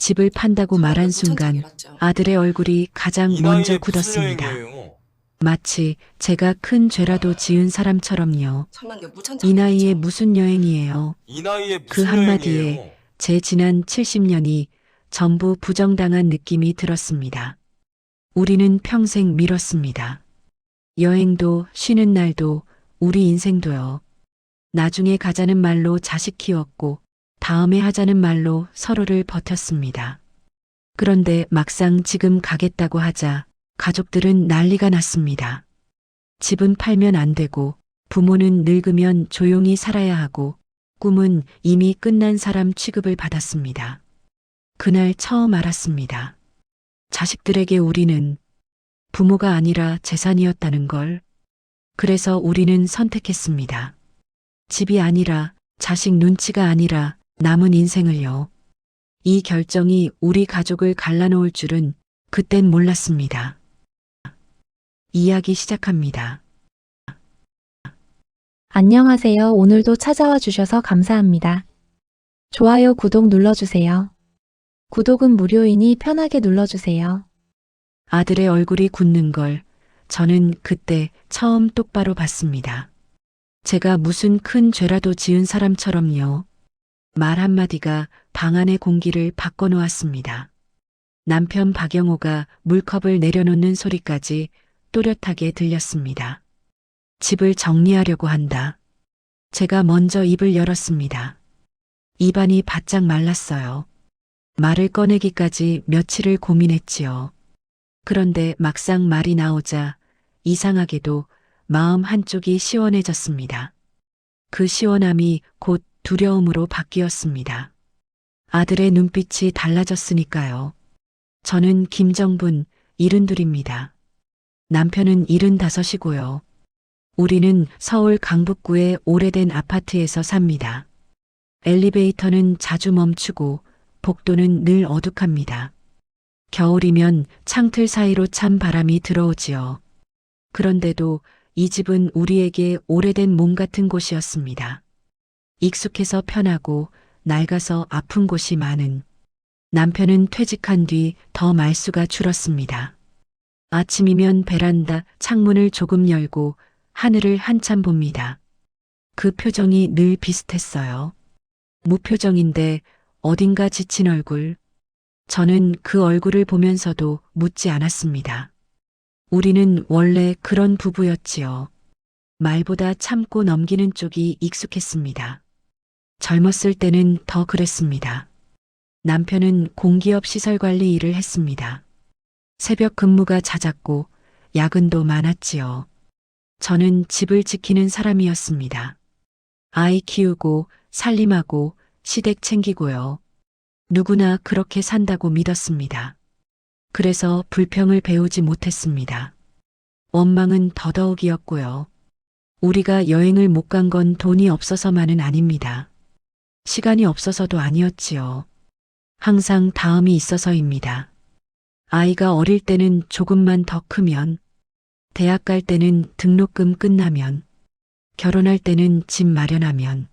집을 판다고 말한 순간 아들의 얼굴이 가장 이 먼저 나이에 무슨 굳었습니다. 여행이에요? 마치 제가 큰 죄라도 지은 사람처럼요. 천만개 이 나이에 무천장이겠죠. 무슨 여행이에요. 이 나이에 그 무슨 한마디에 여행이에요? 제 지난 70년이 전부 부정당한 느낌이 들었습니다. 우리는 평생 미뤘습니다. 여행도 쉬는 날도 우리 인생도요. 나중에 가자는 말로 자식 키웠고 다음에 하자는 말로 서로를 버텼습니다. 그런데 막상 지금 가겠다고 하자 가족들은 난리가 났습니다. 집은 팔면 안 되고 부모는 늙으면 조용히 살아야 하고 꿈은 이미 끝난 사람 취급을 받았습니다. 그날 처음 알았습니다. 자식들에게 우리는 부모가 아니라 재산이었다는 걸. 그래서 우리는 선택했습니다. 집이 아니라 자식 눈치가 아니라 남은 인생을요. 이 결정이 우리 가족을 갈라놓을 줄은 그땐 몰랐습니다. 이야기 시작합니다. 안녕하세요. 오늘도 찾아와 주셔서 감사합니다. 좋아요, 구독 눌러주세요. 구독은 무료이니 편하게 눌러주세요. 아들의 얼굴이 굳는 걸 저는 그때 처음 똑바로 봤습니다. 제가 무슨 큰 죄라도 지은 사람처럼요. 말 한마디가 방 안의 공기를 바꿔놓았습니다. 남편 박영호가 물컵을 내려놓는 소리까지 또렷하게 들렸습니다. 집을 정리하려고 한다. 제가 먼저 입을 열었습니다. 입안이 바짝 말랐어요. 말을 꺼내기까지 며칠을 고민했지요. 그런데 막상 말이 나오자 이상하게도 마음 한쪽이 시원해졌습니다. 그 시원함이 곧 두려움으로 바뀌었습니다. 아들의 눈빛이 달라졌으니까요. 저는 김정분 72입니다. 남편은 75이고요. 우리는 서울 강북구의 오래된 아파트에서 삽니다. 엘리베이터는 자주 멈추고 복도는 늘 어둑합니다. 겨울이면 창틀 사이로 찬 바람이 들어오지요. 그런데도 이 집은 우리에게 오래된 몸 같은 곳이었습니다. 익숙해서 편하고 낡아서 아픈 곳이 많은. 남편은 퇴직한 뒤 더 말수가 줄었습니다. 아침이면 베란다 창문을 조금 열고 하늘을 한참 봅니다. 그 표정이 늘 비슷했어요. 무표정인데 어딘가 지친 얼굴. 저는 그 얼굴을 보면서도 묻지 않았습니다. 우리는 원래 그런 부부였지요. 말보다 참고 넘기는 쪽이 익숙했습니다. 젊었을 때는 더 그랬습니다. 남편은 공기업 시설관리 일을 했습니다. 새벽 근무가 잦았고 야근도 많았지요. 저는 집을 지키는 사람이었습니다. 아이 키우고 살림하고 시댁 챙기고요. 누구나 그렇게 산다고 믿었습니다. 그래서 불평을 배우지 못했습니다. 원망은 더더욱이었고요. 우리가 여행을 못 간 건 돈이 없어서만은 아닙니다. 시간이 없어서도 아니었지요. 항상 다음이 있어서입니다. 아이가 어릴 때는 조금만 더 크면, 대학 갈 때는 등록금 끝나면, 결혼할 때는 집 마련하면,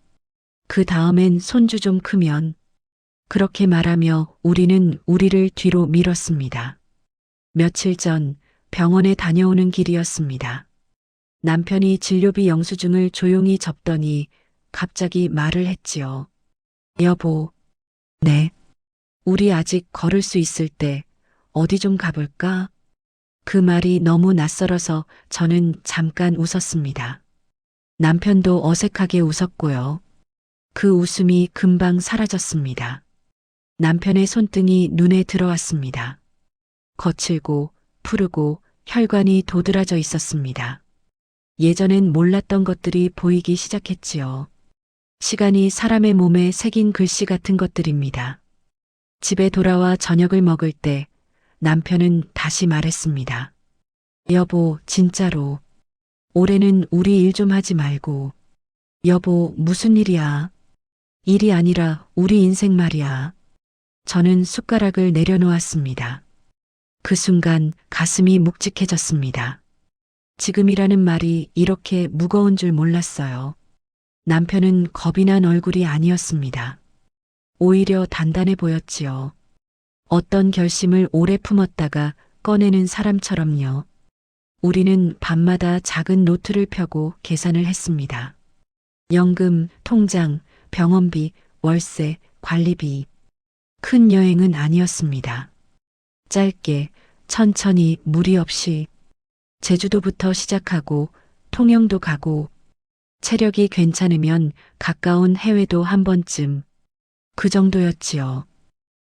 그 다음엔 손주 좀 크면, 그렇게 말하며 우리는 우리를 뒤로 밀었습니다. 며칠 전 병원에 다녀오는 길이었습니다. 남편이 진료비 영수증을 조용히 접더니 갑자기 말을 했지요. 여보, 네. 우리 아직 걸을 수 있을 때 어디 좀 가볼까? 그 말이 너무 낯설어서 저는 잠깐 웃었습니다. 남편도 어색하게 웃었고요. 그 웃음이 금방 사라졌습니다. 남편의 손등이 눈에 들어왔습니다. 거칠고 푸르고 혈관이 도드라져 있었습니다. 예전엔 몰랐던 것들이 보이기 시작했지요. 시간이 사람의 몸에 새긴 글씨 같은 것들입니다. 집에 돌아와 저녁을 먹을 때 남편은 다시 말했습니다. 여보, 진짜로. 올해는 우리 일 좀 하지 말고. 여보, 무슨 일이야? 일이 아니라 우리 인생 말이야. 저는 숟가락을 내려놓았습니다. 그 순간 가슴이 묵직해졌습니다. 지금이라는 말이 이렇게 무거운 줄 몰랐어요. 남편은 겁이 난 얼굴이 아니었습니다. 오히려 단단해 보였지요. 어떤 결심을 오래 품었다가 꺼내는 사람처럼요. 우리는 밤마다 작은 노트를 펴고 계산을 했습니다. 연금, 통장, 병원비, 월세, 관리비. 큰 여행은 아니었습니다. 짧게, 천천히, 무리 없이 제주도부터 시작하고 통영도 가고 체력이 괜찮으면 가까운 해외도 한 번쯤. 그 정도였지요.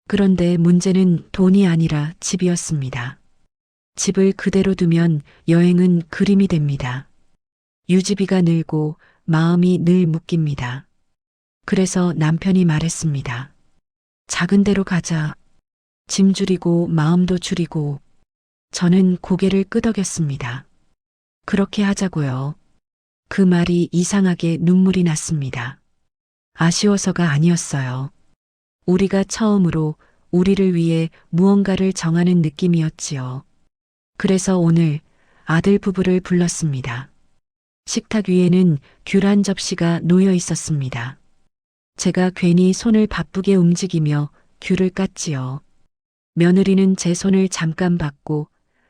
그런데 문제는 돈이 아니라 집이었습니다. 집을 그대로 두면 여행은 그림이 됩니다. 유지비가 늘고 마음이 늘 묶입니다. 그래서 남편이 말했습니다. 작은 데로 가자. 짐 줄이고 마음도 줄이고. 저는 고개를 끄덕였습니다. 그렇게 하자고요. 그 말이 이상하게 눈물이 났습니다. 아쉬워서가 아니었어요. 우리가 처음으로 우리를 위해 무언가를 정하는 느낌이었지요. 그래서 오늘 아들 부부를 불렀습니다. 식탁 위에는 귤 한 접시가 놓여 있었습니다. 제가 괜히 손을 바쁘게 움직이며 귤을 깠지요. 며느리는 제 손을 잠깐 받고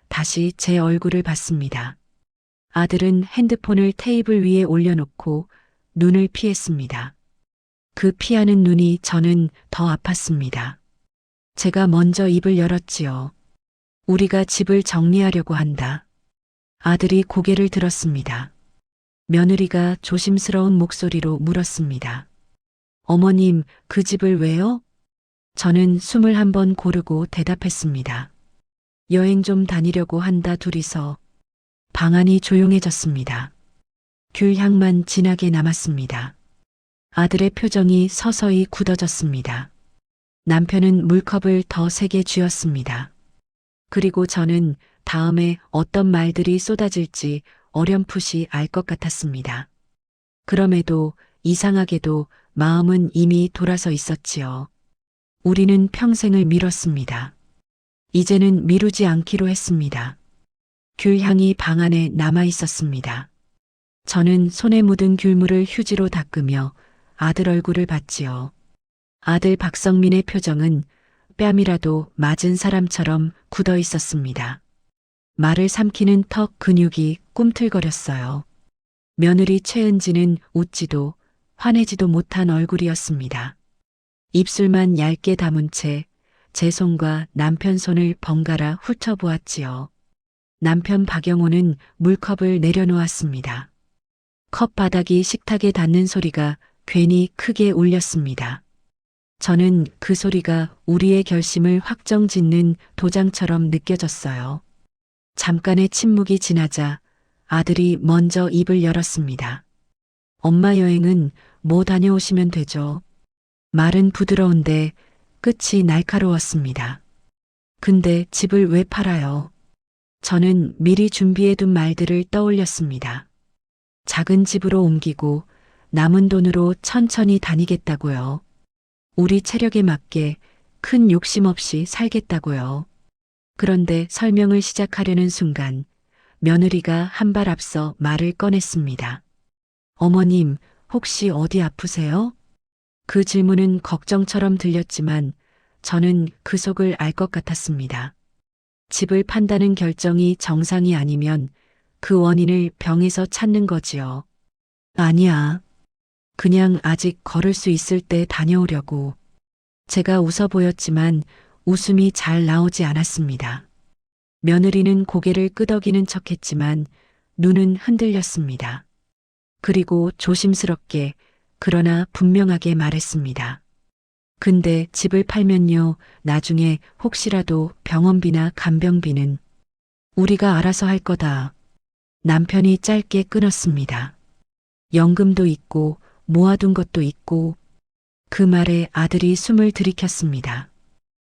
다시 제 얼굴을 봤습니다. 아들은 핸드폰을 테이블 위에 올려놓고 눈을 피했습니다. 그 피하는 눈이 저는 더 아팠습니다. 제가 먼저 입을 열었지요. 우리가 집을 정리하려고 한다. 아들이 고개를 들었습니다. 며느리가 조심스러운 목소리로 물었습니다. 어머님, 그 집을 왜요? 저는 숨을 한번 고르고 대답했습니다. 여행 좀 다니려고 한다 둘이서. 방안이 조용해졌습니다. 귤 향만 진하게 남았습니다. 아들의 표정이 서서히 굳어졌습니다. 남편은 물컵을 더 세게 쥐었습니다. 그리고 저는 다음에 어떤 말들이 쏟아질지 어렴풋이 알 것 같았습니다. 그럼에도 이상하게도 마음은 이미 돌아서 있었지요. 우리는 평생을 미뤘습니다. 이제는 미루지 않기로 했습니다. 귤 향이 방 안에 남아 있었습니다. 저는 손에 묻은 귤물을 휴지로 닦으며 아들 얼굴을 봤지요. 아들 박성민의 표정은 뺨이라도 맞은 사람처럼 굳어 있었습니다. 말을 삼키는 턱 근육이 꿈틀거렸어요. 며느리 최은지는 웃지도 화내지도 못한 얼굴이었습니다. 입술만 얇게 다문 채 제 손과 남편 손을 번갈아 훑어보았지요. 남편 박영호는 물컵을 내려놓았습니다. 컵 바닥이 식탁에 닿는 소리가 괜히 크게 울렸습니다. 저는 그 소리가 우리의 결심을 확정짓는 도장처럼 느껴졌어요. 잠깐의 침묵이 지나자 아들이 먼저 입을 열었습니다. 엄마 여행은 뭐 다녀오시면 되죠? 말은 부드러운데 끝이 날카로웠습니다. 근데 집을 왜 팔아요? 저는 미리 준비해둔 말들을 떠올렸습니다. 작은 집으로 옮기고 남은 돈으로 천천히 다니겠다고요. 우리 체력에 맞게 큰 욕심 없이 살겠다고요. 그런데 설명을 시작하려는 순간 며느리가 한 발 앞서 말을 꺼냈습니다. 어머님, 혹시 어디 아프세요? 그 질문은 걱정처럼 들렸지만 저는 그 속을 알 것 같았습니다. 집을 판다는 결정이 정상이 아니면 그 원인을 병에서 찾는 거지요. 아니야. 그냥 아직 걸을 수 있을 때 다녀오려고. 제가 웃어 보였지만 웃음이 잘 나오지 않았습니다. 며느리는 고개를 끄덕이는 척했지만 눈은 흔들렸습니다. 그리고 조심스럽게 그러나 분명하게 말했습니다. 근데 집을 팔면요, 나중에 혹시라도 병원비나 간병비는 우리가 알아서 할 거다. 남편이 짧게 끊었습니다. 연금도 있고 모아둔 것도 있고. 그 말에 아들이 숨을 들이켰습니다.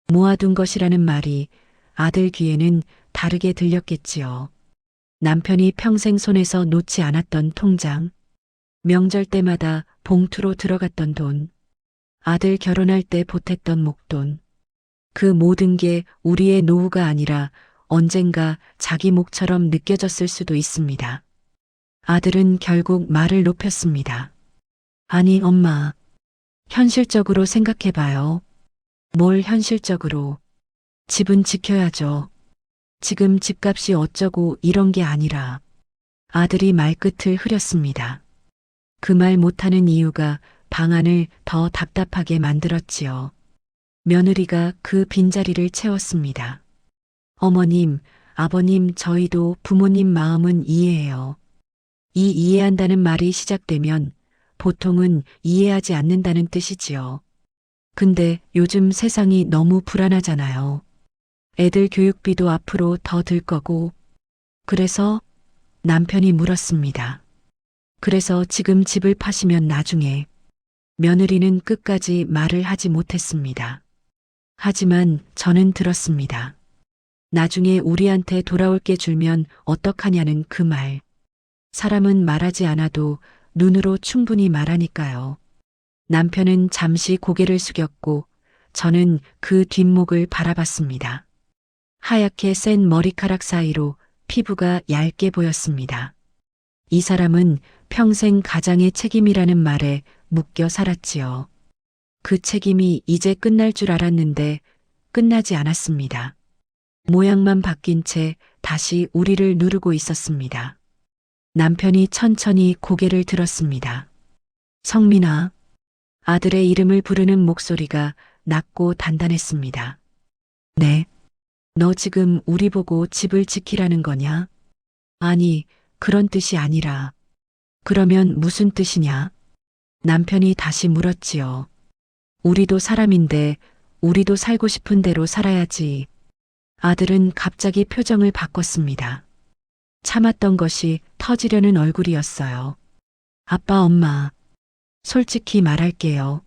모아둔 것이라는 말이 아들 귀에는 다르게 들렸겠지요. 남편이 평생 손에서 놓지 않았던 통장, 명절 때마다 봉투로 들어갔던 돈, 아들 결혼할 때 보탰던 목돈. 그 모든 게 우리의 노후가 아니라 언젠가 자기 몫처럼 느껴졌을 수도 있습니다. 아들은 결국 말을 높였습니다. 아니, 엄마. 현실적으로 생각해봐요. 뭘 현실적으로. 집은 지켜야죠. 지금 집값이 어쩌고 이런 게 아니라 아들이 말끝을 흐렸습니다. 그 말 못하는 이유가 방안을 더 답답하게 만들었지요. 며느리가 그 빈자리를 채웠습니다. 어머님, 아버님, 저희도 부모님 마음은 이해해요. 이 이해한다는 말이 시작되면 보통은 이해하지 않는다는 뜻이지요. 근데 요즘 세상이 너무 불안하잖아요. 애들 교육비도 앞으로 더 들 거고. 그래서 남편이 물었습니다. 그래서 지금 집을 파시면 나중에 며느리는 끝까지 말을 하지 못했습니다. 하지만 저는 들었습니다. 나중에 우리한테 돌아올 게 줄면 어떡하냐는 그 말. 사람은 말하지 않아도 눈으로 충분히 말하니까요. 남편은 잠시 고개를 숙였고 저는 그 뒷목을 바라봤습니다. 하얗게 센 머리카락 사이로 피부가 얇게 보였습니다. 이 사람은 평생 가장의 책임이라는 말에 묶여 살았지요. 그 책임이 이제 끝날 줄 알았는데 끝나지 않았습니다. 모양만 바뀐 채 다시 우리를 누르고 있었습니다. 남편이 천천히 고개를 들었습니다. 성민아. 아들의 이름을 부르는 목소리가 낮고 단단했습니다. 네. 너 지금 우리 보고 집을 지키라는 거냐? 아니, 그런 뜻이 아니라. 그러면 무슨 뜻이냐? 남편이 다시 물었지요. 우리도 사람인데 우리도 살고 싶은 대로 살아야지. 아들은 갑자기 표정을 바꿨습니다. 참았던 것이 터지려는 얼굴이었어요. 아빠, 엄마. 솔직히 말할게요.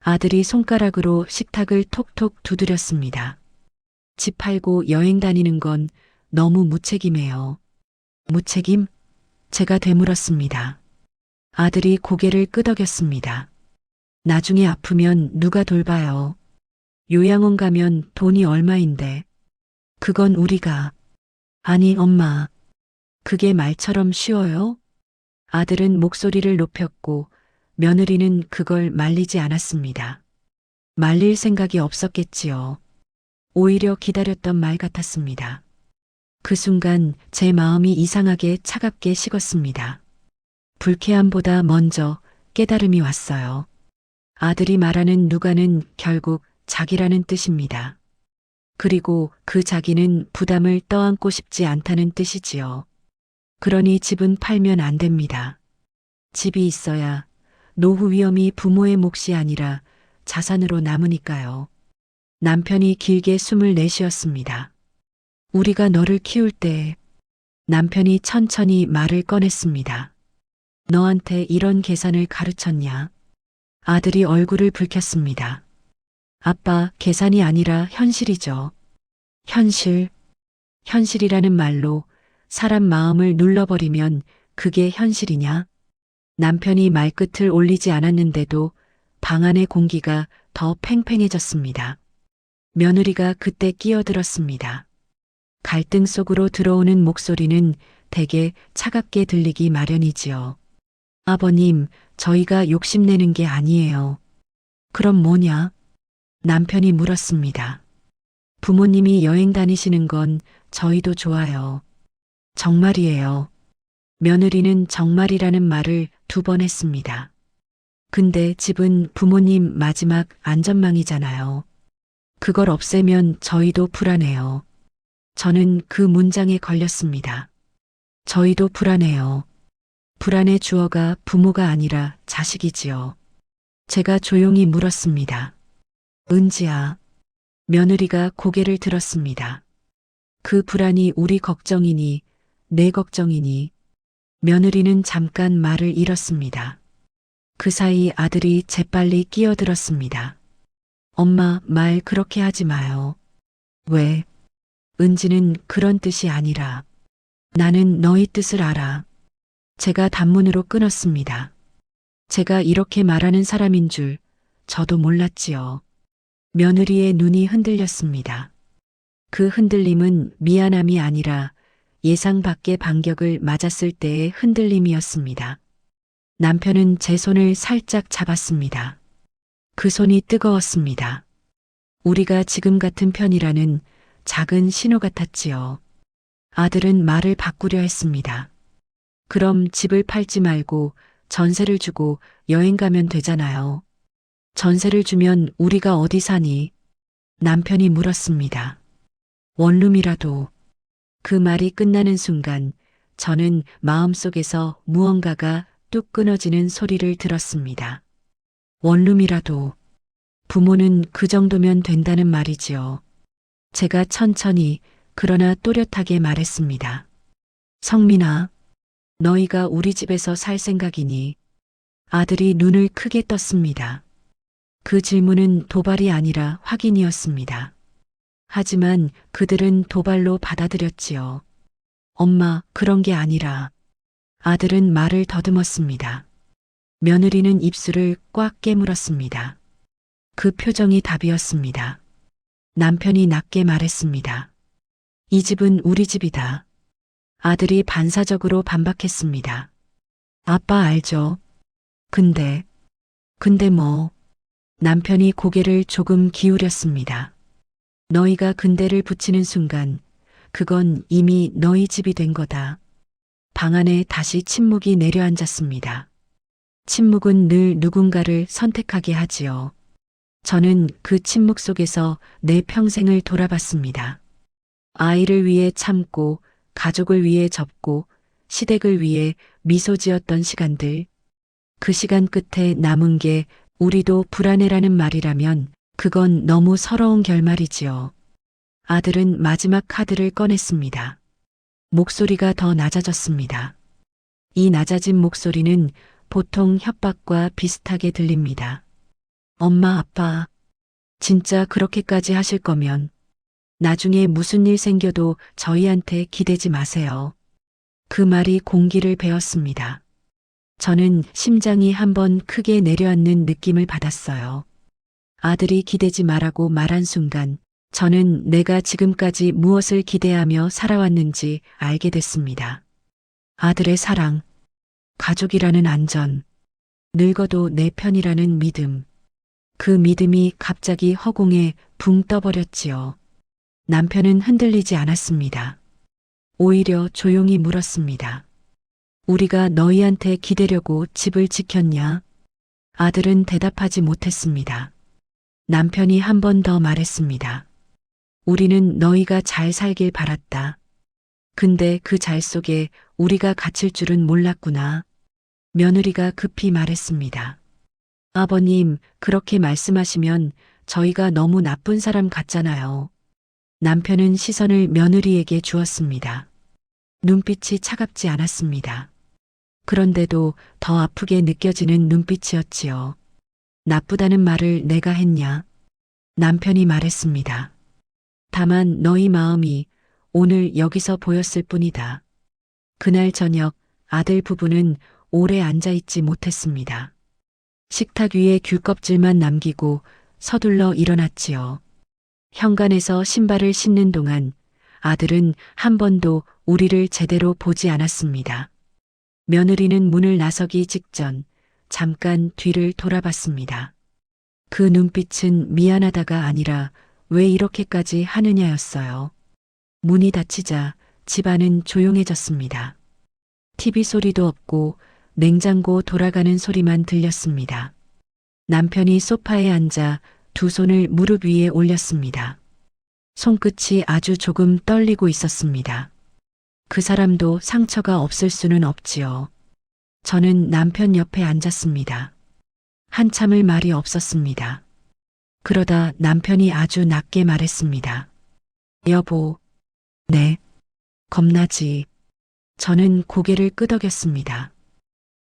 아들이 손가락으로 식탁을 톡톡 두드렸습니다. 집 팔고 여행 다니는 건 너무 무책임해요. 무책임? 제가 되물었습니다. 아들이 고개를 끄덕였습니다. 나중에 아프면 누가 돌봐요. 요양원 가면 돈이 얼마인데. 그건 우리가. 아니, 엄마. 그게 말처럼 쉬워요? 아들은 목소리를 높였고 며느리는 그걸 말리지 않았습니다. 말릴 생각이 없었겠지요. 오히려 기다렸던 말 같았습니다. 그 순간 제 마음이 이상하게 차갑게 식었습니다. 불쾌함보다 먼저 깨달음이 왔어요. 아들이 말하는 누가는 결국 자기라는 뜻입니다. 그리고 그 자기는 부담을 떠안고 싶지 않다는 뜻이지요. 그러니 집은 팔면 안 됩니다. 집이 있어야 노후 위험이 부모의 몫이 아니라 자산으로 남으니까요. 남편이 길게 숨을 내쉬었습니다. 우리가 너를 키울 때 남편이 천천히 말을 꺼냈습니다. 너한테 이런 계산을 가르쳤냐? 아들이 얼굴을 붉혔습니다. 아빠, 계산이 아니라 현실이죠. 현실. 현실이라는 말로 사람 마음을 눌러버리면 그게 현실이냐? 남편이 말끝을 올리지 않았는데도 방 안의 공기가 더 팽팽해졌습니다. 며느리가 그때 끼어들었습니다. 갈등 속으로 들어오는 목소리는 되게 차갑게 들리기 마련이지요. 아버님, 저희가 욕심내는 게 아니에요. 그럼 뭐냐? 남편이 물었습니다. 부모님이 여행 다니시는 건 저희도 좋아요. 정말이에요. 며느리는 정말이라는 말을 2번 했습니다. 근데 집은 부모님 마지막 안전망이잖아요. 그걸 없애면 저희도 불안해요. 저는 그 문장에 걸렸습니다. 저희도 불안해요. 불안의 주어가 부모가 아니라 자식이지요. 제가 조용히 물었습니다. 은지야. 며느리가 고개를 들었습니다. 그 불안이 우리 걱정이니 내 걱정이니. 며느리는 잠깐 말을 잃었습니다. 그 사이 아들이 재빨리 끼어들었습니다. 엄마, 말 그렇게 하지 마요. 왜? 은지는 그런 뜻이 아니라. 나는 너희 뜻을 알아. 제가 단문으로 끊었습니다. 제가 이렇게 말하는 사람인 줄 저도 몰랐지요. 며느리의 눈이 흔들렸습니다. 그 흔들림은 미안함이 아니라 예상 밖의 반격을 맞았을 때의 흔들림이었습니다. 남편은 제 손을 살짝 잡았습니다. 그 손이 뜨거웠습니다. 우리가 지금 같은 편이라는 작은 신호 같았지요. 아들은 말을 바꾸려 했습니다. 그럼 집을 팔지 말고 전세를 주고 여행 가면 되잖아요. 전세를 주면 우리가 어디 사니? 남편이 물었습니다. 원룸이라도. 그 말이 끝나는 순간 저는 마음속에서 무언가가 뚝 끊어지는 소리를 들었습니다. 원룸이라도. 부모는 그 정도면 된다는 말이지요. 제가 천천히 그러나 또렷하게 말했습니다. 성민아, 너희가 우리 집에서 살 생각이니? 아들이 눈을 크게 떴습니다. 그 질문은 도발이 아니라 확인이었습니다. 하지만 그들은 도발로 받아들였지요. 엄마, 그런 게 아니라. 아들은 말을 더듬었습니다. 며느리는 입술을 꽉 깨물었습니다. 그 표정이 답이었습니다. 남편이 낮게 말했습니다. 이 집은 우리 집이다. 아들이 반사적으로 반박했습니다. 아빠 알죠? 근데 뭐? 남편이 고개를 조금 기울였습니다. 너희가 근데를 붙이는 순간 그건 이미 너희 집이 된 거다. 방 안에 다시 침묵이 내려앉았습니다. 침묵은 늘 누군가를 선택하게 하지요. 저는 그 침묵 속에서 내 평생을 돌아봤습니다. 아이를 위해 참고, 가족을 위해 접고, 시댁을 위해 미소 지었던 시간들. 그 시간 끝에 남은 게 우리도 불안해라는 말이라면 그건 너무 서러운 결말이지요. 아들은 마지막 카드를 꺼냈습니다. 목소리가 더 낮아졌습니다. 이 낮아진 목소리는 보통 협박과 비슷하게 들립니다. 엄마, 아빠, 진짜 그렇게까지 하실 거면 나중에 무슨 일 생겨도 저희한테 기대지 마세요. 그 말이 공기를 베었습니다. 저는 심장이 한번 크게 내려앉는 느낌을 받았어요. 아들이 기대지 말라고 말한 순간 저는 내가 지금까지 무엇을 기대하며 살아왔는지 알게 됐습니다. 아들의 사랑, 가족이라는 안전, 늙어도 내 편이라는 믿음. 그 믿음이 갑자기 허공에 붕 떠버렸지요. 남편은 흔들리지 않았습니다. 오히려 조용히 물었습니다. 우리가 너희한테 기대려고 집을 지켰냐? 아들은 대답하지 못했습니다. 남편이 한 번 더 말했습니다. 우리는 너희가 잘 살길 바랐다. 근데 그 잘 속에 우리가 갇힐 줄은 몰랐구나. 며느리가 급히 말했습니다. 아버님, 그렇게 말씀하시면 저희가 너무 나쁜 사람 같잖아요. 남편은 시선을 며느리에게 주었습니다. 눈빛이 차갑지 않았습니다. 그런데도 더 아프게 느껴지는 눈빛이었지요. 나쁘다는 말을 내가 했냐? 남편이 말했습니다. 다만 너희 마음이 오늘 여기서 보였을 뿐이다. 그날 저녁 아들 부부는 오래 앉아있지 못했습니다. 식탁 위에 귤껍질만 남기고 서둘러 일어났지요. 현관에서 신발을 신는 동안 아들은 한 번도 우리를 제대로 보지 않았습니다. 며느리는 문을 나서기 직전 잠깐 뒤를 돌아봤습니다. 그 눈빛은 미안하다가 아니라 왜 이렇게까지 하느냐였어요. 문이 닫히자 집안은 조용해졌습니다. TV 소리도 없고 냉장고 돌아가는 소리만 들렸습니다. 남편이 소파에 앉아 두 손을 무릎 위에 올렸습니다. 손끝이 아주 조금 떨리고 있었습니다. 그 사람도 상처가 없을 수는 없지요. 저는 남편 옆에 앉았습니다. 한참을 말이 없었습니다. 그러다 남편이 아주 낮게 말했습니다. 여보, 네, 겁나지. 저는 고개를 끄덕였습니다.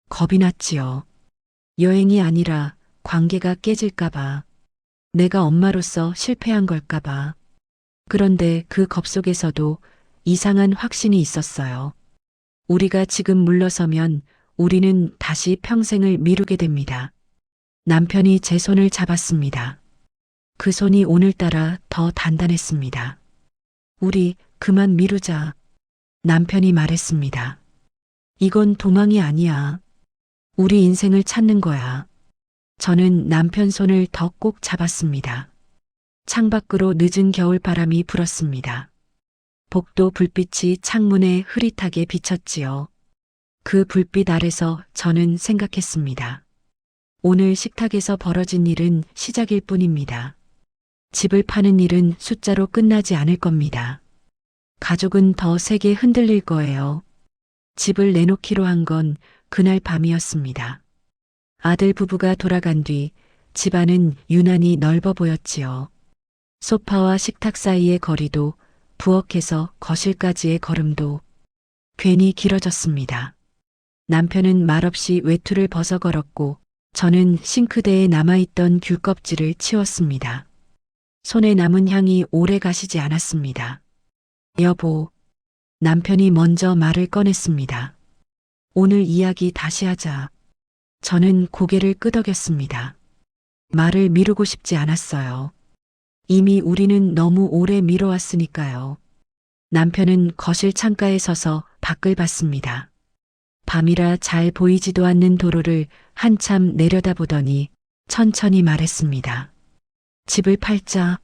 겁이 났지요. 여행이 아니라 관계가 깨질까봐, 내가 엄마로서 실패한 걸까봐. 그런데 그 겁 속에서도 이상한 확신이 있었어요. 우리가 지금 물러서면 우리는 다시 평생을 미루게 됩니다. 남편이 제 손을 잡았습니다. 그 손이 오늘따라 더 단단했습니다. 우리 그만 미루자. 남편이 말했습니다. 이건 도망이 아니야. 우리 인생을 찾는 거야. 저는 남편 손을 더 꼭 잡았습니다. 창밖으로 늦은 겨울바람이 불었습니다. 복도 불빛이 창문에 흐릿하게 비쳤지요. 그 불빛 아래서 저는 생각했습니다. 오늘 식탁에서 벌어진 일은 시작일 뿐입니다. 집을 파는 일은 숫자로 끝나지 않을 겁니다. 가족은 더 세게 흔들릴 거예요. 집을 내놓기로 한 건 그날 밤이었습니다. 아들 부부가 돌아간 뒤 집안은 유난히 넓어 보였지요. 소파와 식탁 사이의 거리도 부엌에서 거실까지의 걸음도 괜히 길어졌습니다. 남편은 말없이 외투를 벗어 걸었고 저는 싱크대에 남아있던 귤껍질을 치웠습니다. 손에 남은 향이 오래 가시지 않았습니다. 여보, 남편이 먼저 말을 꺼냈습니다. 오늘 이야기 다시 하자. 저는 고개를 끄덕였습니다. 말을 미루고 싶지 않았어요. 이미 우리는 너무 오래 미뤄왔으니까요. 남편은 거실 창가에 서서 밖을 봤습니다. 밤이라 잘 보이지도 않는 도로를 한참 내려다보더니 천천히 말했습니다. 집을 팔자.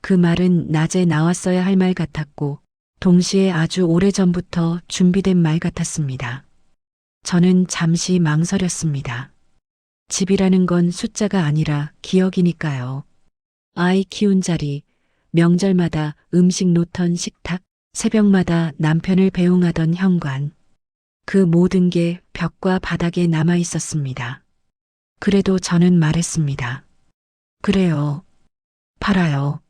그 말은 낮에 나왔어야 할 말 같았고 동시에 아주 오래전부터 준비된 말 같았습니다. 저는 잠시 망설였습니다. 집이라는 건 숫자가 아니라 기억이니까요. 아이 키운 자리, 명절마다 음식 놓던 식탁, 새벽마다 남편을 배웅하던 현관. 그 모든 게 벽과 바닥에 남아 있었습니다. 그래도 저는 말했습니다. 그래요. 팔아요.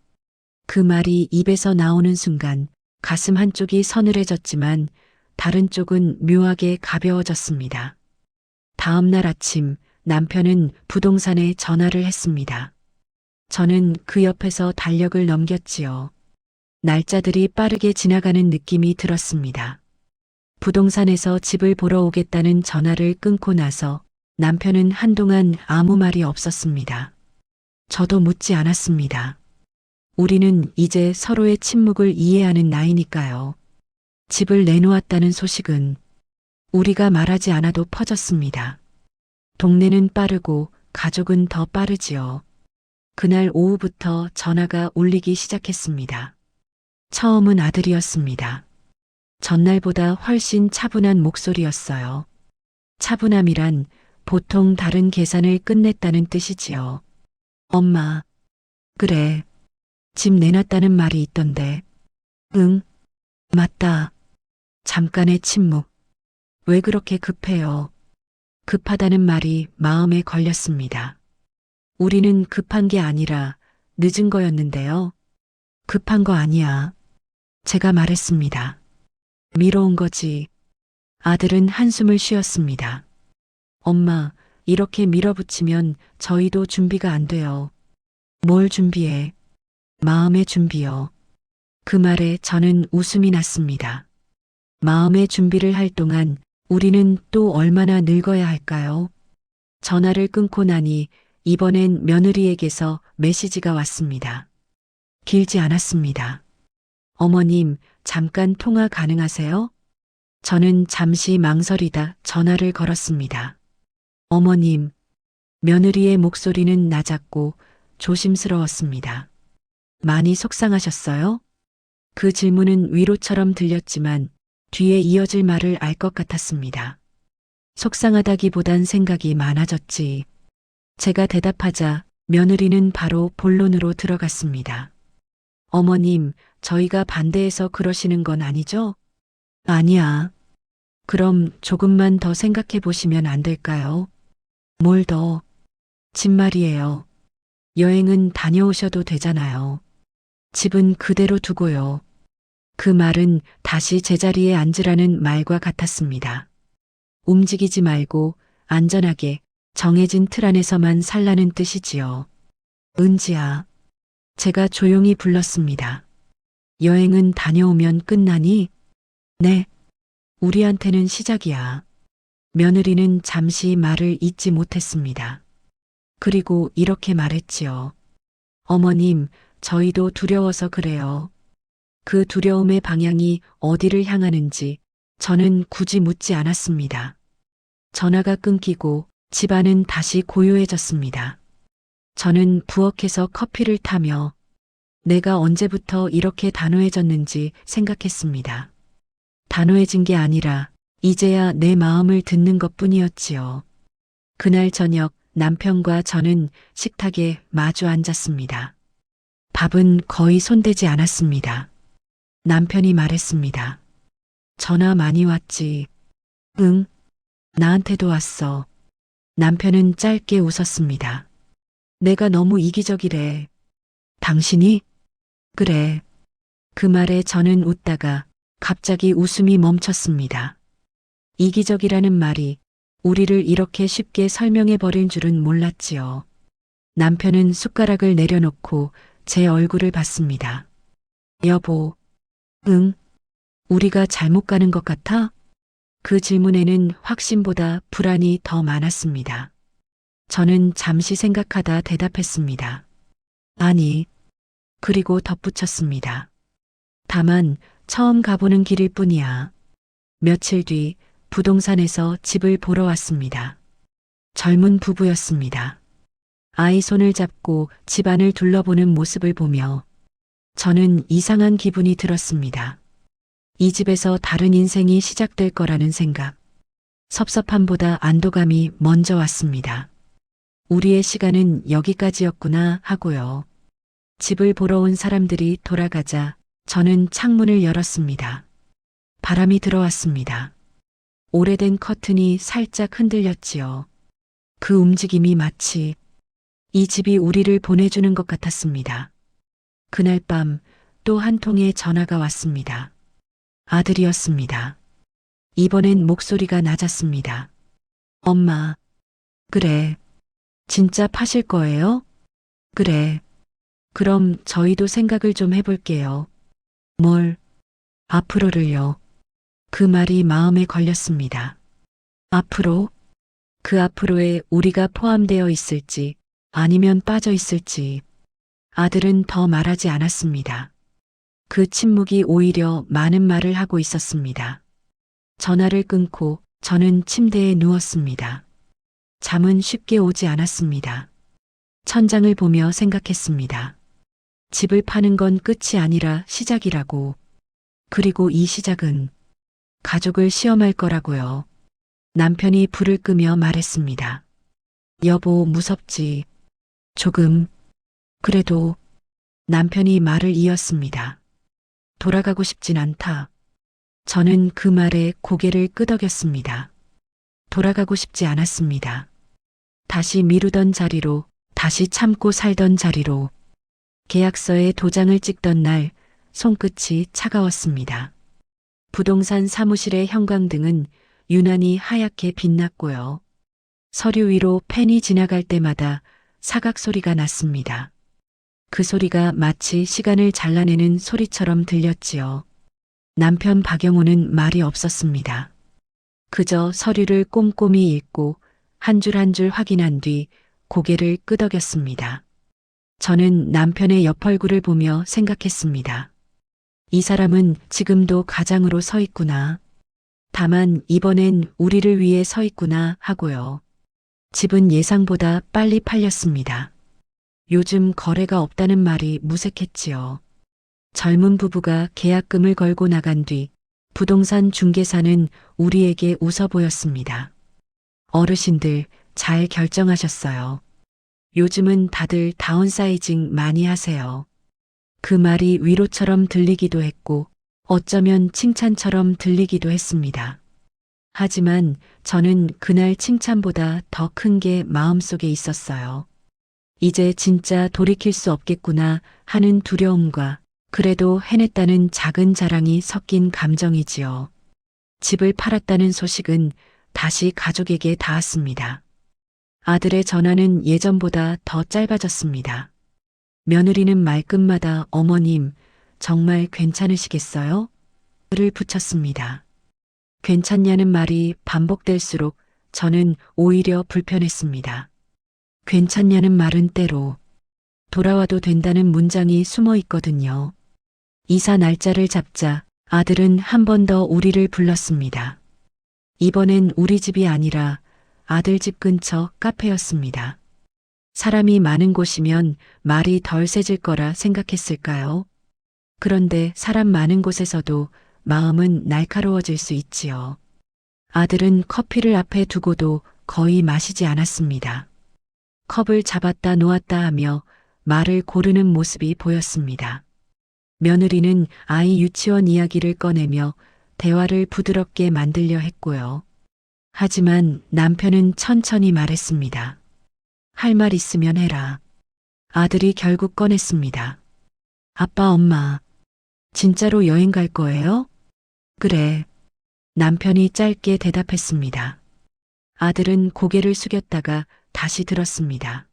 그 말이 입에서 나오는 순간 가슴 한쪽이 서늘해졌지만 다른 쪽은 묘하게 가벼워졌습니다. 다음 날 아침 남편은 부동산에 전화를 했습니다. 저는 그 옆에서 달력을 넘겼지요. 날짜들이 빠르게 지나가는 느낌이 들었습니다. 부동산에서 집을 보러 오겠다는 전화를 끊고 나서 남편은 한동안 아무 말이 없었습니다. 저도 묻지 않았습니다. 우리는 이제 서로의 침묵을 이해하는 나이니까요. 집을 내놓았다는 소식은 우리가 말하지 않아도 퍼졌습니다. 동네는 빠르고 가족은 더 빠르지요. 그날 오후부터 전화가 울리기 시작했습니다. 처음은 아들이었습니다. 전날보다 훨씬 차분한 목소리였어요. 차분함이란 보통 다른 계산을 끝냈다는 뜻이지요. 엄마, 그래. 집 내놨다는 말이 있던데. 응, 맞다. 잠깐의 침묵. 왜 그렇게 급해요? 급하다는 말이 마음에 걸렸습니다. 우리는 급한 게 아니라 늦은 거였는데요. 급한 거 아니야. 제가 말했습니다. 미뤄온 거지. 아들은 한숨을 쉬었습니다. 엄마, 이렇게 밀어붙이면 저희도 준비가 안 돼요. 뭘 준비해? 마음의 준비요. 그 말에 저는 웃음이 났습니다. 마음의 준비를 할 동안 우리는 또 얼마나 늙어야 할까요? 전화를 끊고 나니 이번엔 며느리에게서 메시지가 왔습니다. 길지 않았습니다. 어머님, 잠깐 통화 가능하세요? 저는 잠시 망설이다 전화를 걸었습니다. 어머님, 며느리의 목소리는 낮았고 조심스러웠습니다. 많이 속상하셨어요? 그 질문은 위로처럼 들렸지만 뒤에 이어질 말을 알 것 같았습니다. 속상하다기보단 생각이 많아졌지. 제가 대답하자 며느리는 바로 본론으로 들어갔습니다. 어머님, 저희가 반대해서 그러시는 건 아니죠? 아니야. 그럼 조금만 더 생각해 보시면 안 될까요? 뭘 더? 집 말이에요. 여행은 다녀오셔도 되잖아요. 집은 그대로 두고요. 그 말은 다시 제자리에 앉으라는 말과 같았습니다. 움직이지 말고 안전하게 정해진 틀 안에서만 살라는 뜻이지요. 은지야. 제가 조용히 불렀습니다. 여행은 다녀오면 끝나니? 네. 우리한테는 시작이야. 며느리는 잠시 말을 잇지 못했습니다. 그리고 이렇게 말했지요. 어머님, 저희도 두려워서 그래요. 그 두려움의 방향이 어디를 향하는지 저는 굳이 묻지 않았습니다. 전화가 끊기고 집안은 다시 고요해졌습니다. 저는 부엌에서 커피를 타며 내가 언제부터 이렇게 단호해졌는지 생각했습니다. 단호해진 게 아니라 이제야 내 마음을 듣는 것뿐이었지요. 그날 저녁 남편과 저는 식탁에 마주 앉았습니다. 밥은 거의 손대지 않았습니다. 남편이 말했습니다. 전화 많이 왔지. 응, 나한테도 왔어. 남편은 짧게 웃었습니다. 내가 너무 이기적이래. 당신이? 그래. 그 말에 저는 웃다가 갑자기 웃음이 멈췄습니다. 이기적이라는 말이 우리를 이렇게 쉽게 설명해 버릴 줄은 몰랐지요. 남편은 숟가락을 내려놓고 제 얼굴을 봤습니다. 여보, 응? 우리가 잘못 가는 것 같아? 그 질문에는 확신보다 불안이 더 많았습니다. 저는 잠시 생각하다 대답했습니다. 아니, 그리고 덧붙였습니다. 다만 처음 가보는 길일 뿐이야. 며칠 뒤 부동산에서 집을 보러 왔습니다. 젊은 부부였습니다. 아이 손을 잡고 집안을 둘러보는 모습을 보며 저는 이상한 기분이 들었습니다. 이 집에서 다른 인생이 시작될 거라는 생각. 섭섭함보다 안도감이 먼저 왔습니다. 우리의 시간은 여기까지였구나 하고요. 집을 보러 온 사람들이 돌아가자 저는 창문을 열었습니다. 바람이 들어왔습니다. 오래된 커튼이 살짝 흔들렸지요. 그 움직임이 마치 이 집이 우리를 보내주는 것 같았습니다. 그날 밤 또 한 통의 전화가 왔습니다. 아들이었습니다. 이번엔 목소리가 낮았습니다. 엄마, 그래. 진짜 파실 거예요? 그래. 그럼 저희도 생각을 좀 해볼게요. 뭘? 앞으로를요. 그 말이 마음에 걸렸습니다. 앞으로? 그 앞으로에 우리가 포함되어 있을지 아니면 빠져 있을지. 아들은 더 말하지 않았습니다. 그 침묵이 오히려 많은 말을 하고 있었습니다. 전화를 끊고 저는 침대에 누웠습니다. 잠은 쉽게 오지 않았습니다. 천장을 보며 생각했습니다. 집을 파는 건 끝이 아니라 시작이라고. 그리고 이 시작은 가족을 시험할 거라고요. 남편이 불을 끄며 말했습니다. 여보, 무섭지. 조금. 그래도 남편이 말을 이었습니다. 돌아가고 싶진 않다. 저는 그 말에 고개를 끄덕였습니다. 돌아가고 싶지 않았습니다. 다시 미루던 자리로, 다시 참고 살던 자리로. 계약서에 도장을 찍던 날 손끝이 차가웠습니다. 부동산 사무실의 형광등은 유난히 하얗게 빛났고요. 서류 위로 펜이 지나갈 때마다 사각 소리가 났습니다. 그 소리가 마치 시간을 잘라내는 소리처럼 들렸지요. 남편 박영호는 말이 없었습니다. 그저 서류를 꼼꼼히 읽고 한 줄 한 줄 확인한 뒤 고개를 끄덕였습니다. 저는 남편의 옆 얼굴을 보며 생각했습니다. 이 사람은 지금도 가장으로 서 있구나. 다만 이번엔 우리를 위해 서 있구나 하고요. 집은 예상보다 빨리 팔렸습니다. 요즘 거래가 없다는 말이 무색했지요. 젊은 부부가 계약금을 걸고 나간 뒤 부동산 중개사는 우리에게 웃어 보였습니다. 어르신들 잘 결정하셨어요. 요즘은 다들 다운사이징 많이 하세요. 그 말이 위로처럼 들리기도 했고 어쩌면 칭찬처럼 들리기도 했습니다. 하지만 저는 그날 칭찬보다 더 큰 게 마음속에 있었어요. 이제 진짜 돌이킬 수 없겠구나 하는 두려움과 그래도 해냈다는 작은 자랑이 섞인 감정이지요. 집을 팔았다는 소식은 다시 가족에게 닿았습니다. 아들의 전화는 예전보다 더 짧아졌습니다. 며느리는 말끝마다 어머님, 정말 괜찮으시겠어요? 를 붙였습니다. 괜찮냐는 말이 반복될수록 저는 오히려 불편했습니다. 괜찮냐는 말은 때로 돌아와도 된다는 문장이 숨어 있거든요. 이사 날짜를 잡자 아들은 한 번 더 우리를 불렀습니다. 이번엔 우리 집이 아니라 아들 집 근처 카페였습니다. 사람이 많은 곳이면 말이 덜 세질 거라 생각했을까요? 그런데 사람 많은 곳에서도 마음은 날카로워질 수 있지요. 아들은 커피를 앞에 두고도 거의 마시지 않았습니다. 컵을 잡았다 놓았다 하며 말을 고르는 모습이 보였습니다. 며느리는 아이 유치원 이야기를 꺼내며 대화를 부드럽게 만들려 했고요. 하지만 남편은 천천히 말했습니다. 할 말 있으면 해라. 아들이 결국 꺼냈습니다. 아빠, 엄마, 진짜로 여행 갈 거예요? 그래. 남편이 짧게 대답했습니다. 아들은 고개를 숙였다가 다시 들었습니다.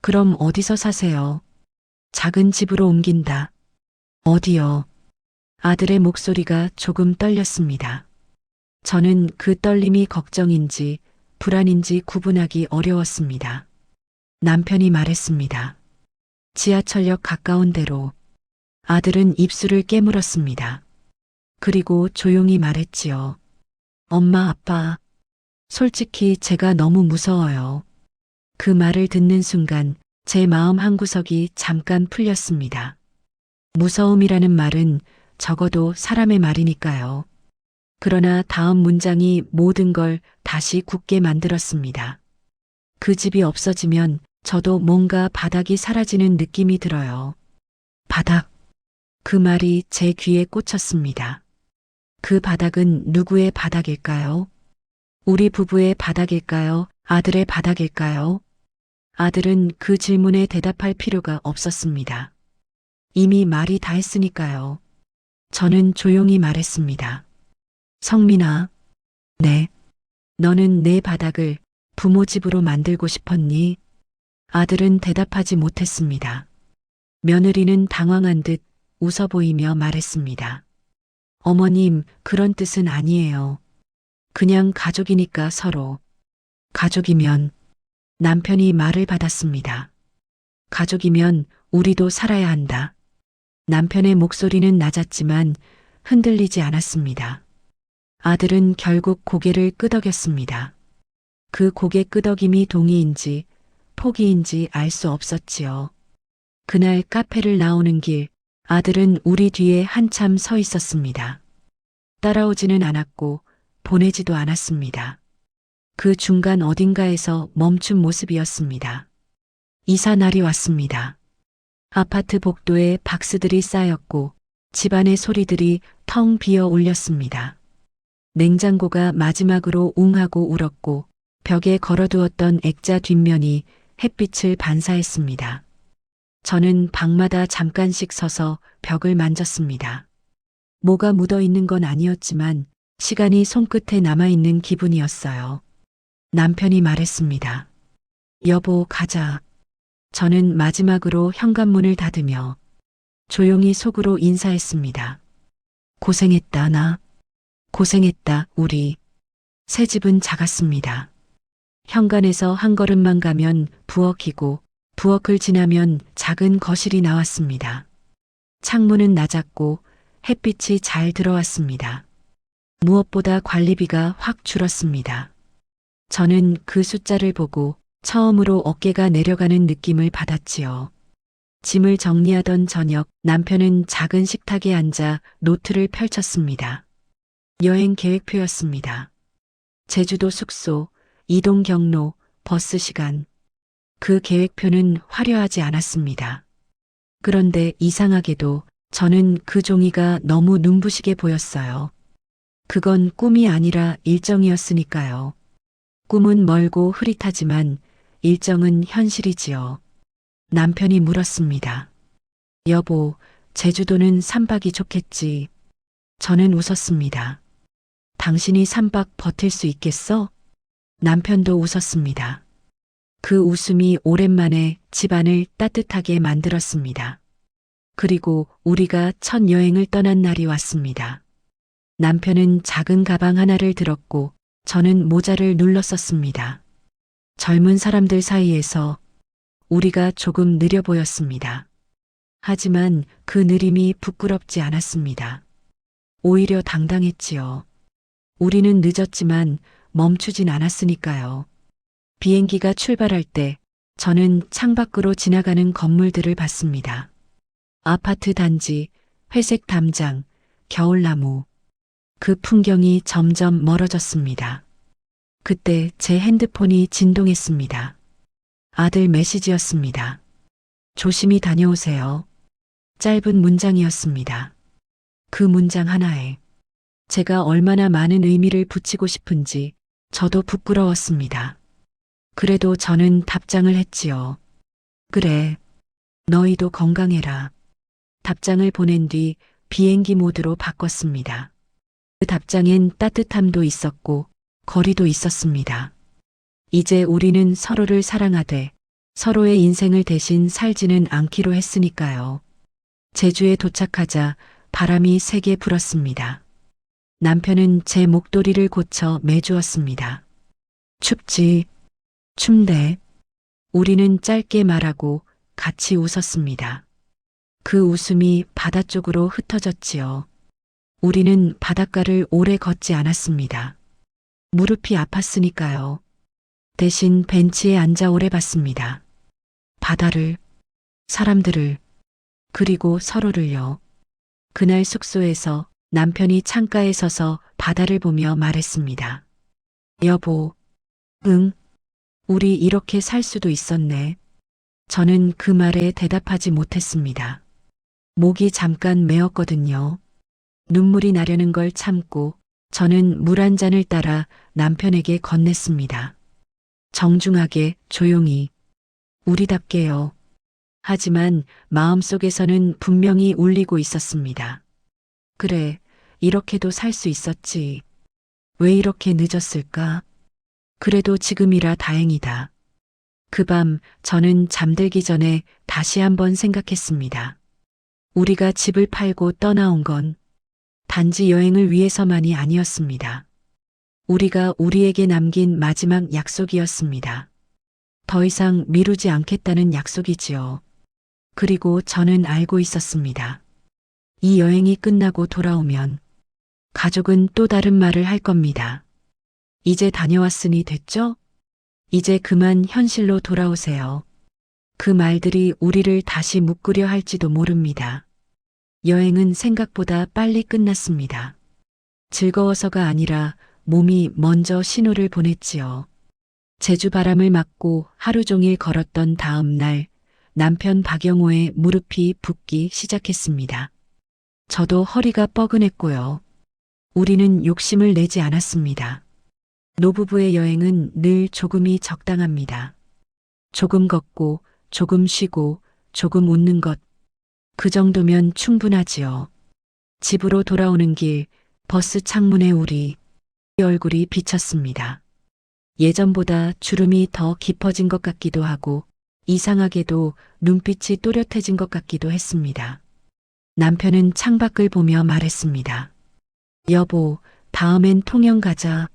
그럼 어디서 사세요? 작은 집으로 옮긴다. 어디요? 아들의 목소리가 조금 떨렸습니다. 저는 그 떨림이 걱정인지 불안인지 구분하기 어려웠습니다. 남편이 말했습니다. 지하철역 가까운 데로. 아들은 입술을 깨물었습니다. 그리고 조용히 말했지요. 엄마, 아빠, 솔직히 제가 너무 무서워요. 그 말을 듣는 순간 제 마음 한구석이 잠깐 풀렸습니다. 무서움이라는 말은 적어도 사람의 말이니까요. 그러나 다음 문장이 모든 걸 다시 굳게 만들었습니다. 그 집이 없어지면 저도 뭔가 바닥이 사라지는 느낌이 들어요. 바닥. 그 말이 제 귀에 꽂혔습니다. 그 바닥은 누구의 바닥일까요? 우리 부부의 바닥일까요? 아들의 바닥일까요? 아들은 그 질문에 대답할 필요가 없었습니다. 이미 말이 다 했으니까요. 저는 조용히 말했습니다. 성민아, 네. 너는 내 바닥을 부모 집으로 만들고 싶었니? 아들은 대답하지 못했습니다. 며느리는 당황한 듯 웃어 보이며 말했습니다. 어머님, 그런 뜻은 아니에요. 그냥 가족이니까 서로. 가족이면 남편이 말을 받았습니다. 가족이면 우리도 살아야 한다. 남편의 목소리는 낮았지만 흔들리지 않았습니다. 아들은 결국 고개를 끄덕였습니다. 그 고개 끄덕임이 동의인지 포기인지 알 수 없었지요. 그날 카페를 나오는 길, 아들은 우리 뒤에 한참 서 있었습니다. 따라오지는 않았고 보내지도 않았습니다. 그 중간 어딘가에서 멈춘 모습이었습니다. 이사 날이 왔습니다. 아파트 복도에 박스들이 쌓였고 집안의 소리들이 텅 비어 울렸습니다. 냉장고가 마지막으로 웅하고 울었고 벽에 걸어두었던 액자 뒷면이 햇빛을 반사했습니다. 저는 방마다 잠깐씩 서서 벽을 만졌습니다. 뭐가 묻어 있는 건 아니었지만 시간이 손끝에 남아있는 기분이었어요. 남편이 말했습니다. 여보, 가자. 저는 마지막으로 현관문을 닫으며 조용히 속으로 인사했습니다. 고생했다, 나. 고생했다, 우리. 새 집은 작았습니다. 현관에서 한 걸음만 가면 부엌이고 부엌을 지나면 작은 거실이 나왔습니다. 창문은 낮았고 햇빛이 잘 들어왔습니다. 무엇보다 관리비가 확 줄었습니다. 저는 그 숫자를 보고 처음으로 어깨가 내려가는 느낌을 받았지요. 짐을 정리하던 저녁, 남편은 작은 식탁에 앉아 노트를 펼쳤습니다. 여행 계획표였습니다. 제주도 숙소, 이동 경로, 버스 시간. 그 계획표는 화려하지 않았습니다. 그런데 이상하게도 저는 그 종이가 너무 눈부시게 보였어요. 그건 꿈이 아니라 일정이었으니까요. 꿈은 멀고 흐릿하지만 일정은 현실이지요. 남편이 물었습니다. 여보, 제주도는 3박이 좋겠지. 저는 웃었습니다. 당신이 3박 버틸 수 있겠어? 남편도 웃었습니다. 그 웃음이 오랜만에 집안을 따뜻하게 만들었습니다. 그리고 우리가 첫 여행을 떠난 날이 왔습니다. 남편은 작은 가방 하나를 들었고 저는 모자를 눌렀었습니다. 젊은 사람들 사이에서 우리가 조금 느려 보였습니다. 하지만 그 느림이 부끄럽지 않았습니다. 오히려 당당했지요. 우리는 늦었지만 멈추진 않았으니까요. 비행기가 출발할 때 저는 창밖으로 지나가는 건물들을 봤습니다. 아파트 단지, 회색 담장, 겨울나무. 그 풍경이 점점 멀어졌습니다. 그때 제 핸드폰이 진동했습니다. 아들 메시지였습니다. 조심히 다녀오세요. 짧은 문장이었습니다. 그 문장 하나에 제가 얼마나 많은 의미를 붙이고 싶은지 저도 부끄러웠습니다. 그래도 저는 답장을 했지요. 그래, 너희도 건강해라. 답장을 보낸 뒤 비행기 모드로 바꿨습니다. 그 답장엔 따뜻함도 있었고 거리도 있었습니다. 이제 우리는 서로를 사랑하되 서로의 인생을 대신 살지는 않기로 했으니까요. 제주에 도착하자 바람이 세게 불었습니다. 남편은 제 목도리를 고쳐 매주었습니다. 춥지, 춥대. 우리는 짧게 말하고 같이 웃었습니다. 그 웃음이 바다 쪽으로 흩어졌지요. 우리는 바닷가를 오래 걷지 않았습니다. 무릎이 아팠으니까요. 대신 벤치에 앉아 오래 봤습니다. 바다를, 사람들을, 그리고 서로를요. 그날 숙소에서 남편이 창가에 서서 바다를 보며 말했습니다. 여보, 응, 우리 이렇게 살 수도 있었네. 저는 그 말에 대답하지 못했습니다. 목이 잠깐 메었거든요. 눈물이 나려는 걸 참고 저는 물 한 잔을 따라 남편에게 건넸습니다. 정중하게, 조용히, 우리답게요. 하지만 마음속에서는 분명히 울리고 있었습니다. 그래, 이렇게도 살 수 있었지. 왜 이렇게 늦었을까? 그래도 지금이라 다행이다. 그 밤 저는 잠들기 전에 다시 한번 생각했습니다. 우리가 집을 팔고 떠나온 건 단지 여행을 위해서만이 아니었습니다. 우리가 우리에게 남긴 마지막 약속이었습니다. 더 이상 미루지 않겠다는 약속이지요. 그리고 저는 알고 있었습니다. 이 여행이 끝나고 돌아오면 가족은 또 다른 말을 할 겁니다. 이제 다녀왔으니 됐죠? 이제 그만 현실로 돌아오세요. 그 말들이 우리를 다시 묶으려 할지도 모릅니다. 여행은 생각보다 빨리 끝났습니다. 즐거워서가 아니라 몸이 먼저 신호를 보냈지요. 제주 바람을 맞고 하루 종일 걸었던 다음 날 남편 박영호의 무릎이 붓기 시작했습니다. 저도 허리가 뻐근했고요. 우리는 욕심을 내지 않았습니다. 노부부의 여행은 늘 조금이 적당합니다. 조금 걷고, 조금 쉬고, 조금 웃는 것. 그 정도면 충분하지요. 집으로 돌아오는 길, 버스 창문에 우리 얼굴이 비쳤습니다. 예전보다 주름이 더 깊어진 것 같기도 하고 이상하게도 눈빛이 또렷해진 것 같기도 했습니다. 남편은 창밖을 보며 말했습니다. 여보, 다음엔 통영 가자.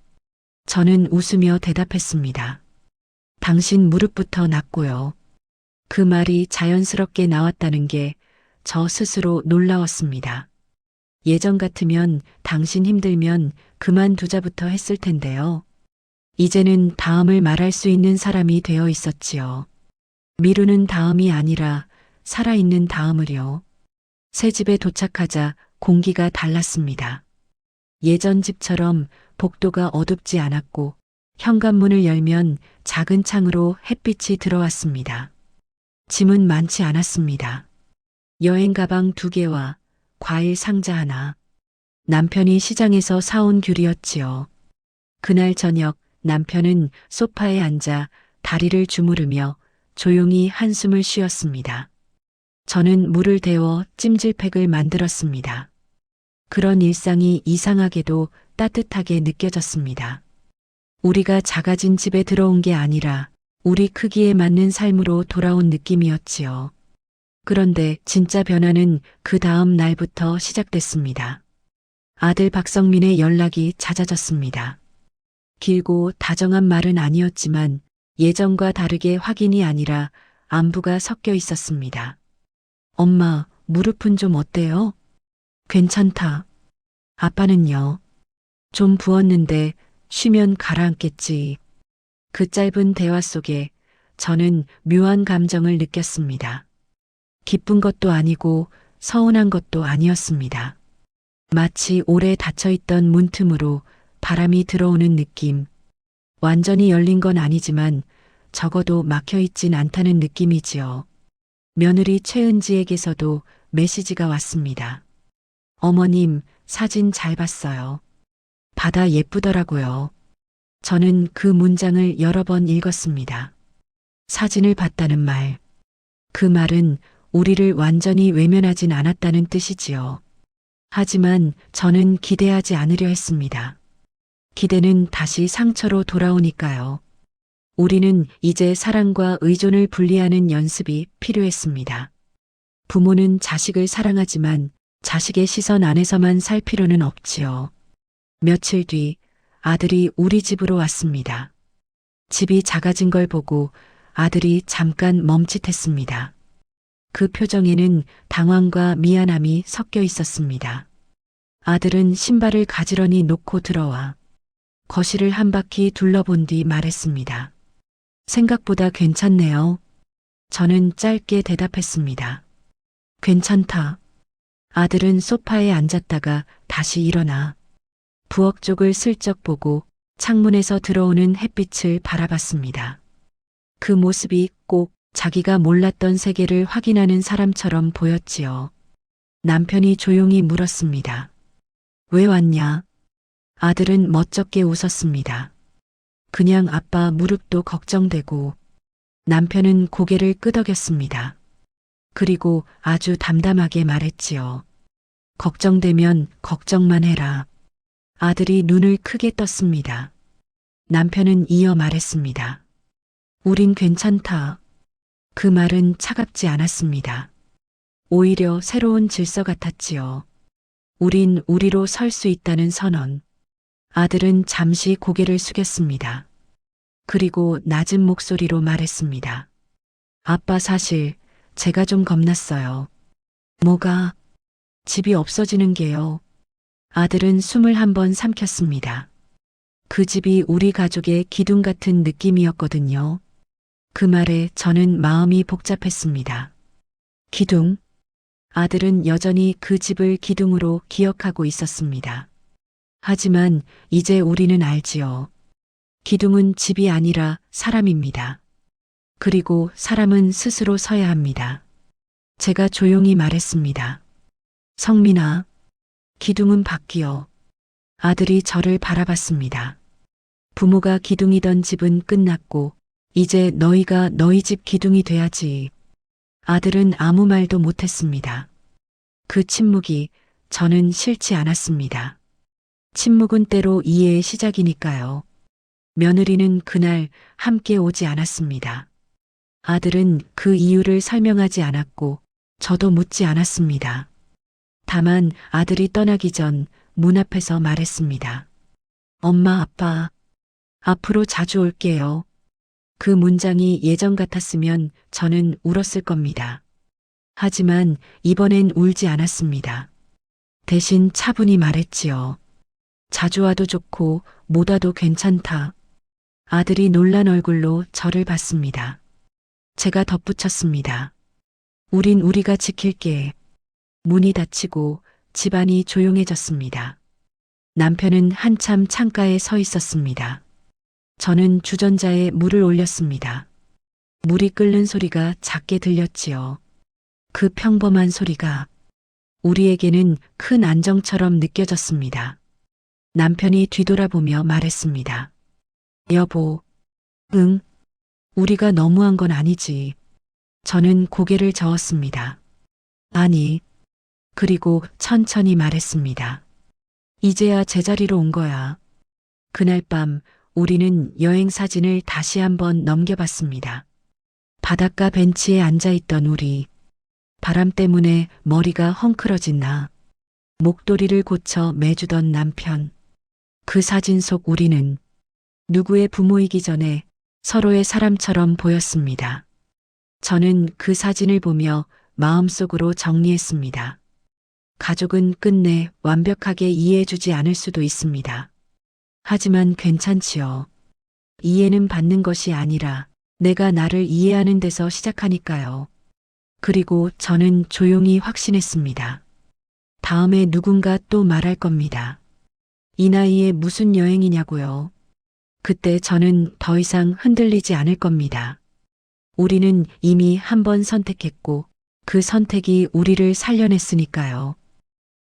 저는 웃으며 대답했습니다. 당신 무릎부터 낫고요. 그 말이 자연스럽게 나왔다는 게 저 스스로 놀라웠습니다. 예전 같으면 당신 힘들면 그만두자부터 했을 텐데요. 이제는 다음을 말할 수 있는 사람이 되어 있었지요. 미루는 다음이 아니라 살아있는 다음을요. 새 집에 도착하자 공기가 달랐습니다. 예전 집처럼 복도가 어둡지 않았고 현관문을 열면 작은 창으로 햇빛이 들어왔습니다. 짐은 많지 않았습니다. 여행 가방 2개와 과일 상자 하나. 남편이 시장에서 사온 귤이었지요. 그날 저녁 남편은 소파에 앉아 다리를 주무르며 조용히 한숨을 쉬었습니다. 저는 물을 데워 찜질팩을 만들었습니다. 그런 일상이 이상하게도 따뜻하게 느껴졌습니다. 우리가 작아진 집에 들어온 게 아니라 우리 크기에 맞는 삶으로 돌아온 느낌이었지요. 그런데 진짜 변화는 그 다음 날부터 시작됐습니다. 아들 박성민의 연락이 잦아졌습니다. 길고 다정한 말은 아니었지만 예전과 다르게 확인이 아니라 안부가 섞여 있었습니다. 엄마, 무릎은 좀 어때요? 괜찮다. 아빠는요? 좀 부었는데 쉬면 가라앉겠지. 그 짧은 대화 속에 저는 묘한 감정을 느꼈습니다. 기쁜 것도 아니고 서운한 것도 아니었습니다. 마치 오래 닫혀있던 문틈으로 바람이 들어오는 느낌. 완전히 열린 건 아니지만 적어도 막혀있진 않다는 느낌이지요. 며느리 최은지에게서도 메시지가 왔습니다. 어머님, 사진 잘 봤어요. 바다 예쁘더라고요. 저는 그 문장을 여러 번 읽었습니다. 사진을 봤다는 말. 그 말은 우리를 완전히 외면하진 않았다는 뜻이지요. 하지만 저는 기대하지 않으려 했습니다. 기대는 다시 상처로 돌아오니까요. 우리는 이제 사랑과 의존을 분리하는 연습이 필요했습니다. 부모는 자식을 사랑하지만 자식의 시선 안에서만 살 필요는 없지요. 며칠 뒤 아들이 우리 집으로 왔습니다. 집이 작아진 걸 보고 아들이 잠깐 멈칫했습니다. 그 표정에는 당황과 미안함이 섞여 있었습니다. 아들은 신발을 가지런히 놓고 들어와 거실을 한 바퀴 둘러본 뒤 말했습니다. 생각보다 괜찮네요. 저는 짧게 대답했습니다. 괜찮다. 아들은 소파에 앉았다가 다시 일어나 부엌 쪽을 슬쩍 보고 창문에서 들어오는 햇빛을 바라봤습니다. 그 모습이 꼭 자기가 몰랐던 세계를 확인하는 사람처럼 보였지요. 남편이 조용히 물었습니다. 왜 왔냐? 아들은 멋쩍게 웃었습니다. 그냥 아빠 무릎도 걱정되고. 남편은 고개를 끄덕였습니다. 그리고 아주 담담하게 말했지요. 걱정되면 걱정만 해라. 아들이 눈을 크게 떴습니다. 남편은 이어 말했습니다. 우린 괜찮다. 그 말은 차갑지 않았습니다. 오히려 새로운 질서 같았지요. 우린 우리로 설 수 있다는 선언. 아들은 잠시 고개를 숙였습니다. 그리고 낮은 목소리로 말했습니다. 아빠 사실 제가 좀 겁났어요. 뭐가? 집이 없어지는 게요. 아들은 숨을 한번 삼켰습니다. 그 집이 우리 가족의 기둥 같은 느낌이었거든요. 그 말에 저는 마음이 복잡했습니다. 기둥? 아들은 여전히 그 집을 기둥으로 기억하고 있었습니다. 하지만 이제 우리는 알지요. 기둥은 집이 아니라 사람입니다. 그리고 사람은 스스로 서야 합니다. 제가 조용히 말했습니다. 성민아, 기둥은 바뀌어. 아들이 저를 바라봤습니다. 부모가 기둥이던 집은 끝났고 이제 너희가 너희 집 기둥이 돼야지. 아들은 아무 말도 못했습니다. 그 침묵이 저는 싫지 않았습니다. 침묵은 때로 이해의 시작이니까요. 며느리는 그날 함께 오지 않았습니다. 아들은 그 이유를 설명하지 않았고 저도 묻지 않았습니다. 다만 아들이 떠나기 전 문 앞에서 말했습니다. 엄마, 아빠, 앞으로 자주 올게요. 그 문장이 예전 같았으면 저는 울었을 겁니다. 하지만 이번엔 울지 않았습니다. 대신 차분히 말했지요. 자주 와도 좋고 못 와도 괜찮다. 아들이 놀란 얼굴로 저를 봤습니다. 제가 덧붙였습니다. 우린 우리가 지킬게. 문이 닫히고 집안이 조용해졌습니다. 남편은 한참 창가에 서 있었습니다. 저는 주전자에 물을 올렸습니다. 물이 끓는 소리가 작게 들렸지요. 그 평범한 소리가 우리에게는 큰 안정처럼 느껴졌습니다. 남편이 뒤돌아보며 말했습니다. 여보, 응, 우리가 너무한 건 아니지. 저는 고개를 저었습니다. 아니, 그리고 천천히 말했습니다. 이제야 제자리로 온 거야. 그날 밤 우리는 여행 사진을 다시 한번 넘겨봤습니다. 바닷가 벤치에 앉아있던 우리. 바람 때문에 머리가 헝클어진 나. 목도리를 고쳐 매주던 남편. 그 사진 속 우리는 누구의 부모이기 전에 서로의 사람처럼 보였습니다. 저는 그 사진을 보며 마음속으로 정리했습니다. 가족은 끝내 완벽하게 이해해주지 않을 수도 있습니다. 하지만 괜찮지요. 이해는 받는 것이 아니라 내가 나를 이해하는 데서 시작하니까요. 그리고 저는 조용히 확신했습니다. 다음에 누군가 또 말할 겁니다. 이 나이에 무슨 여행이냐고요. 그때 저는 더 이상 흔들리지 않을 겁니다. 우리는 이미 한 번 선택했고 그 선택이 우리를 살려냈으니까요.